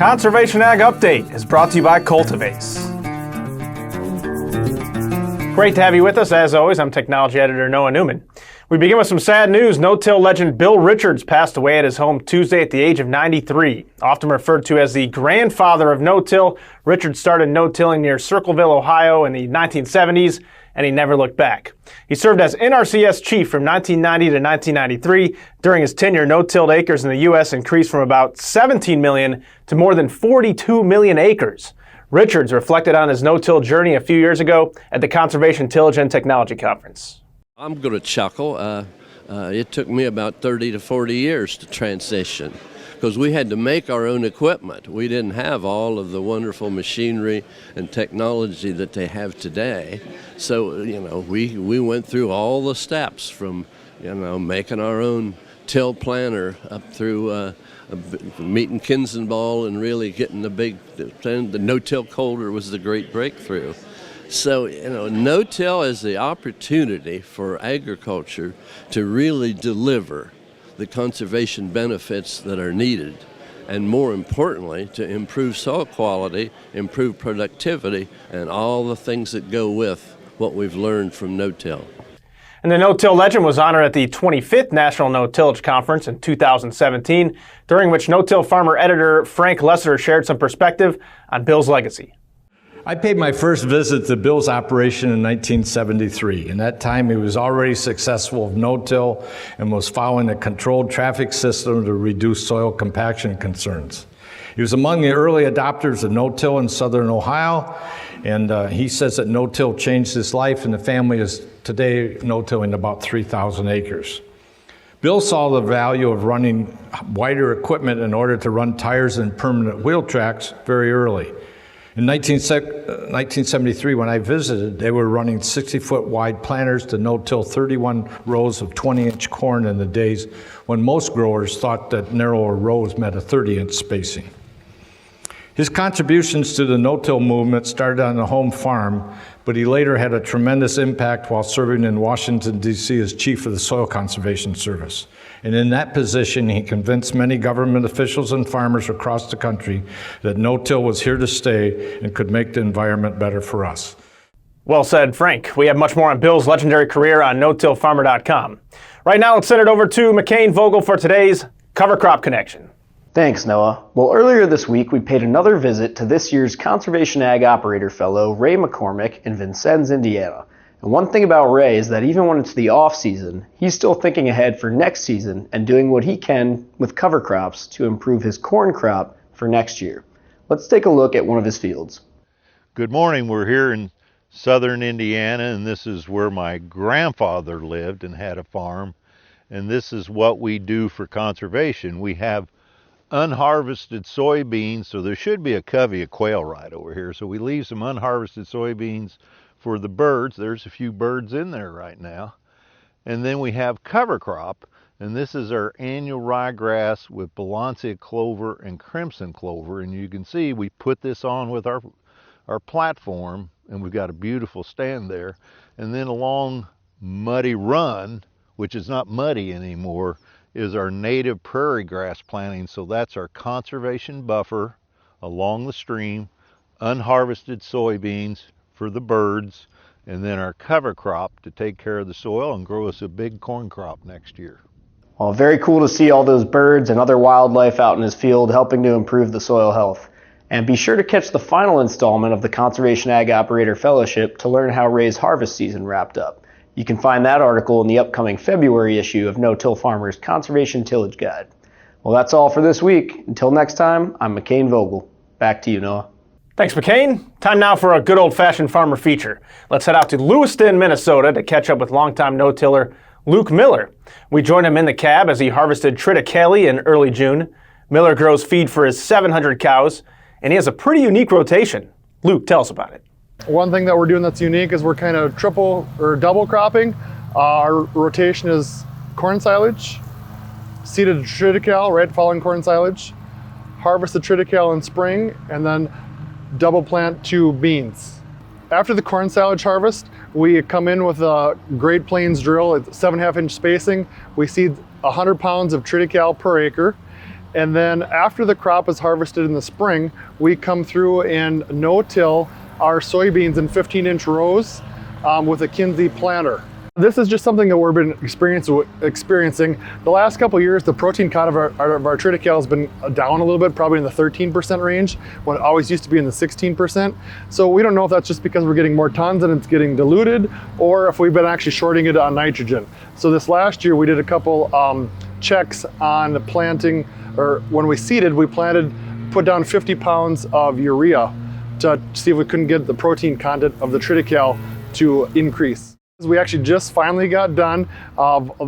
Conservation Ag Update is brought to you by CultivAce. Great to have you with us. As always, I'm technology editor Noah Newman. We begin with some sad news. No-till legend Bill Richards passed away at his home Tuesday at the age of 93. Often referred to as the grandfather of no-till, Richards started no-tilling near Circleville, Ohio in the 1970s, and he never looked back. He served as NRCS chief from 1990 to 1993. During his tenure, no-tilled acres in the U.S. increased from about 17 million to more than 42 million acres. Richards reflected on his no-till journey a few years ago at the Conservation Tillage and Technology Conference. I'm going to chuckle. It took me about 30 to 40 years to transition because we had to make our own equipment. We didn't have all of the wonderful machinery and technology that they have today. So, we went through all the steps from, making our own till planter up through meeting Kinzenball and really getting the no-till coulter was the great breakthrough. So, no-till is the opportunity for agriculture to really deliver the conservation benefits that are needed, and more importantly, to improve soil quality, improve productivity, and all the things that go with what we've learned from no-till. And the no-till legend was honored at the 25th National No-Tillage Conference in 2017, during which no-till farmer editor Frank Lessiter shared some perspective on Bill's legacy. I paid my first visit to Bill's operation in 1973. In that time, he was already successful with no-till and was following a controlled traffic system to reduce soil compaction concerns. He was among the early adopters of no-till in southern Ohio, and he says that no-till changed his life, and the family is today no-tilling about 3,000 acres. Bill saw the value of running wider equipment in order to run tires and permanent wheel tracks very early. In 1973, when I visited, they were running 60-foot wide planters to no-till 31 rows of 20-inch corn in the days when most growers thought that narrower rows meant a 30-inch spacing. His contributions to the no-till movement started on a home farm, but he later had a tremendous impact while serving in Washington, D.C. as chief of the Soil Conservation Service. And in that position, he convinced many government officials and farmers across the country that no-till was here to stay and could make the environment better for us. Well said, Frank. We have much more on Bill's legendary career on no-tillfarmer.com. Right now, let's send it over to McCain Vogel for today's Cover Crop Connection. Thanks, Noah. Well, earlier this week, we paid another visit to this year's Conservation Ag Operator Fellow, Ray McCormick, in Vincennes, Indiana. And one thing about Ray is that even when it's the off-season, he's still thinking ahead for next season and doing what he can with cover crops to improve his corn crop for next year. Let's take a look at one of his fields. Good morning. We're here in southern Indiana, and this is where my grandfather lived and had a farm. And this is what we do for conservation. We have unharvested soybeans, so there should be a covey of quail right over here. So we leave some unharvested soybeans for the birds. There's a few birds in there right now. And then we have cover crop, and this is our annual ryegrass with balansa clover and crimson clover. And you can see we put this on with our platform, and we've got a beautiful stand there. And then along Muddy Run, which is not muddy anymore, is our native prairie grass planting. So that's our conservation buffer along the stream, unharvested soybeans for the birds, and then our cover crop to take care of the soil and grow us a big corn crop next year. Well, very cool to see all those birds and other wildlife out in his field helping to improve the soil health. And be sure to catch the final installment of the Conservation Ag Operator Fellowship to learn how Ray's harvest season wrapped up. You can find that article in the upcoming February issue of No-Till Farmer's Conservation Tillage Guide. Well, that's all for this week. Until next time, I'm McCain Vogel. Back to you, Noah. Thanks, McCain. Time now for a good old-fashioned farmer feature. Let's head out to Lewiston, Minnesota to catch up with longtime no-tiller Luke Miller. We joined him in the cab as he harvested Triticale in early June. Miller grows feed for his 700 cows, and he has a pretty unique rotation. Luke, tell us about it. One thing that we're doing that's unique is we're kind of triple or double cropping. Our rotation is corn silage, seeded triticale right following corn silage, harvest the triticale in spring, and then double plant 2 beans. After the corn silage harvest, we come in with a Great Plains drill at 7.5-inch spacing. We seed 100 pounds of triticale per acre, And then after the crop is harvested in the spring, we come through and no-till our soybeans in 15-inch rows with a Kinsey planter. This is just something that we've been experiencing. The last couple of years, the protein content of our Triticale has been down a little bit, probably in the 13% range, when it always used to be in the 16%. So we don't know if that's just because we're getting more tons and it's getting diluted, or if we've been actually shorting it on nitrogen. So this last year, we did a couple checks on planting, or when we seeded, we put down 50 pounds of urea to see if we couldn't get the protein content of the Triticale to increase. We actually just finally got done.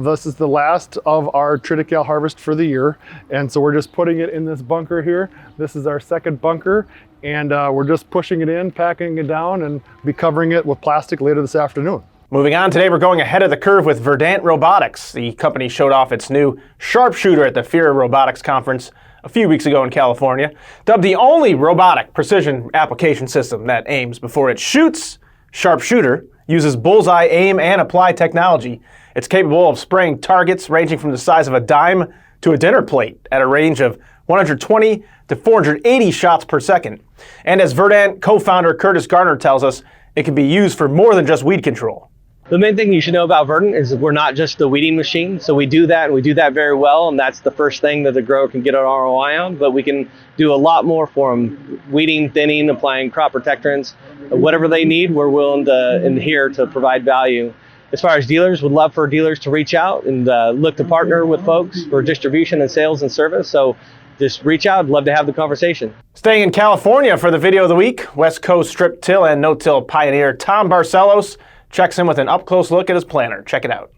This is the last of our Triticale harvest for the year. And so we're just putting it in this bunker here. This is our second bunker. And we're just pushing it in, packing it down, and be covering it with plastic later this afternoon. Moving on, today we're going ahead of the curve with Verdant Robotics. The company showed off its new Sharpshooter at the FIRA Robotics Conference a few weeks ago in California. Dubbed the only robotic precision application system that aims before it shoots, Sharpshooter uses bullseye aim and apply technology. It's capable of spraying targets ranging from the size of a dime to a dinner plate at a range of 120 to 480 shots per second. And as Verdant co-founder Curtis Garner tells us, it can be used for more than just weed control. The main thing you should know about Verdant is that we're not just a weeding machine. So we do that, and we do that very well, and that's the first thing that the grower can get an ROI on, but we can do a lot more for them. Weeding, thinning, applying crop protectants, whatever they need, we're willing to adhere to provide value. As far as dealers, would love for dealers to reach out and look to partner with folks for distribution and sales and service. So just reach out, love to have the conversation. Staying in California for the video of the week, West Coast strip-till and no-till pioneer Tom Barcelos checks in with an up-close look at his planter. Check it out.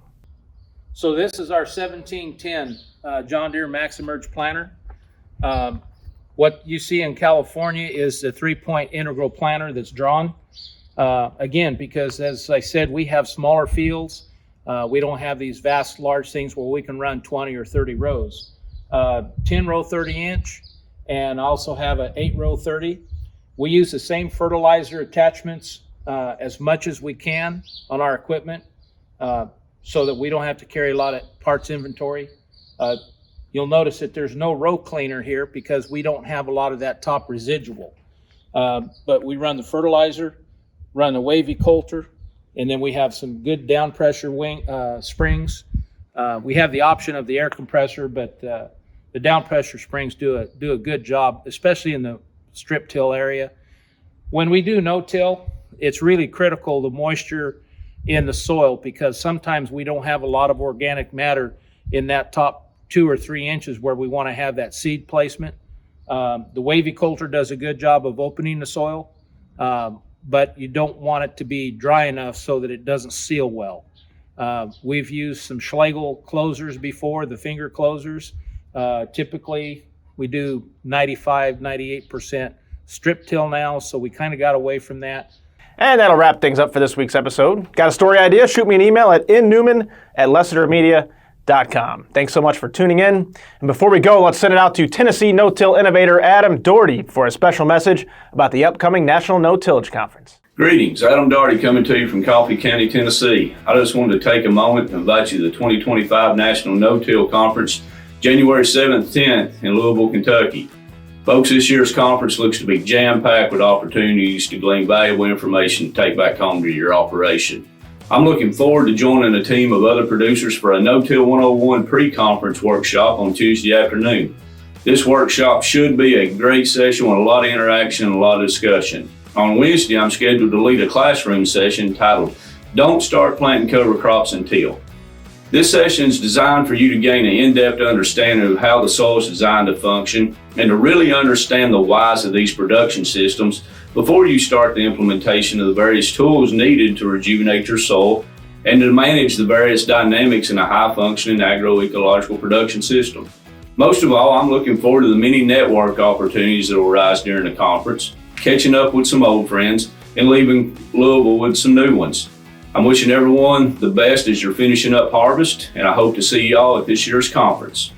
So this is our 1710 John Deere Max-Emerge planter. What you see in California is the 3-point integral planter that's drawn. Again, because as I said, we have smaller fields. We don't have these vast, large things where we can run 20 or 30 rows. 10-row 30-inch, and also have an 8-row 30. We use the same fertilizer attachments as much as we can on our equipment so that we don't have to carry a lot of parts inventory. You'll notice that there's no row cleaner here because we don't have a lot of that top residual. But we run the fertilizer, run the wavy coulter, and then we have some good down pressure springs. We have the option of the air compressor, but the down pressure springs do a good job, especially in the strip till area. When we do no-till, it's really critical, the moisture in the soil, because sometimes we don't have a lot of organic matter in that top 2 or 3 inches where we want to have that seed placement. The wavy coulter does a good job of opening the soil, but you don't want it to be dry enough so that it doesn't seal well. We've used some Schlegel closers before, the finger closers. Typically we do 95, 98% strip till now, so we kind of got away from that. And that'll wrap things up for this week's episode. Got a story idea? Shoot me an email at innewman@lessitermedia.com. Thanks so much for tuning in. And before we go, let's send it out to Tennessee no-till innovator Adam Daugherty for a special message about the upcoming National No-Tillage Conference. Greetings, Adam Daugherty coming to you from Coffee County, Tennessee. I just wanted to take a moment and invite you to the 2025 National No-Till Conference, January 7th, 10th in Louisville, Kentucky. Folks, this year's conference looks to be jam-packed with opportunities to glean valuable information to take back home to your operation. I'm looking forward to joining a team of other producers for a No-Till 101 pre-conference workshop on Tuesday afternoon. This workshop should be a great session with a lot of interaction and a lot of discussion. On Wednesday, I'm scheduled to lead a classroom session titled, Don't Start Planting Cover Crops Until. This session is designed for you to gain an in-depth understanding of how the soil is designed to function and to really understand the whys of these production systems before you start the implementation of the various tools needed to rejuvenate your soil and to manage the various dynamics in a high-functioning agroecological production system. Most of all, I'm looking forward to the many network opportunities that will arise during the conference, catching up with some old friends, and leaving Louisville with some new ones. I'm wishing everyone the best as you're finishing up harvest, and I hope to see y'all at this year's conference.